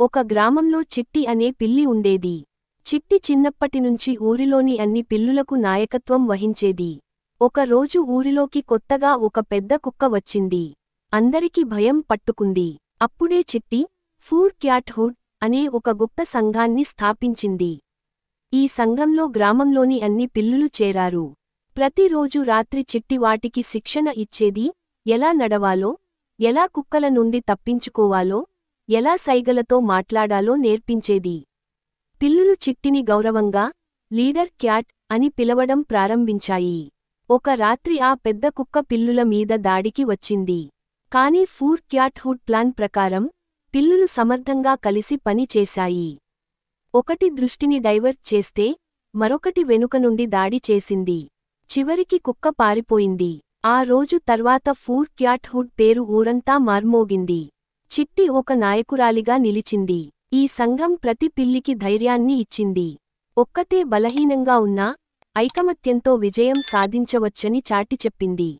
ఒక గ్రామంలో చిట్టి అనే పిల్లి ఉండేది. చిట్టి చిన్నప్పటినుంచి ఊరిలోని అన్ని పిల్లులకు నాయకత్వం వహించేది. ఒక రోజు ఊరిలోకి కొత్తగా ఒక పెద్ద కుక్క వచ్చింది. అందరికి భయం పట్టుకుంది. అప్పుడే చిట్టి ఫూర్ క్యాట్ హుడ్ అనే ఒక గుప్త సంఘాన్ని స్థాపించింది. ఈ సంఘంలో గ్రామంలోని అన్ని పిల్లులు చేరారు. ప్రతిరోజు రాత్రి చిట్టి వాటికి శిక్షణ ఇచ్చేది. ఎలా నడవాలో, ఎలా కుక్కల నుండి తప్పించుకోవాలో, ఎలా సైగలతో మాట్లాడాలో నేర్పించేది. పిల్లులు చిట్టిని గౌరవంగా లీడర్ క్యాట్ అని పిలవడం ప్రారంభించాయి. ఒక రాత్రి ఆ పెద్ద కుక్క పిల్లుల మీద దాడికి వచ్చింది. కానీ ఫూర్ క్యాట్ హుడ్ ప్లాన్ ప్రకారం పిల్లులు సమర్థంగా కలిసి పని చేశాయి. ఒకటి దృష్టిని డైవర్ట్ చేస్తే మరొకటి వెనుక నుండి దాడి చేసింది. చివరికి కుక్క పారిపోయింది. ఆ రోజు తర్వాత ఫూర్ క్యాట్ హుడ్ పేరు ఊరంతా మార్మోగింది. చిట్టి ఒక నాయకురాలిగా నిలిచింది. ఈ సంఘం ప్రతి పిల్లికి ధైర్యాన్ని ఇచ్చింది. ఒక్కతే బలహీనంగా ఉన్నా ఐకమత్యంతో విజయం సాధించవచ్చని చాటి చెప్పింది.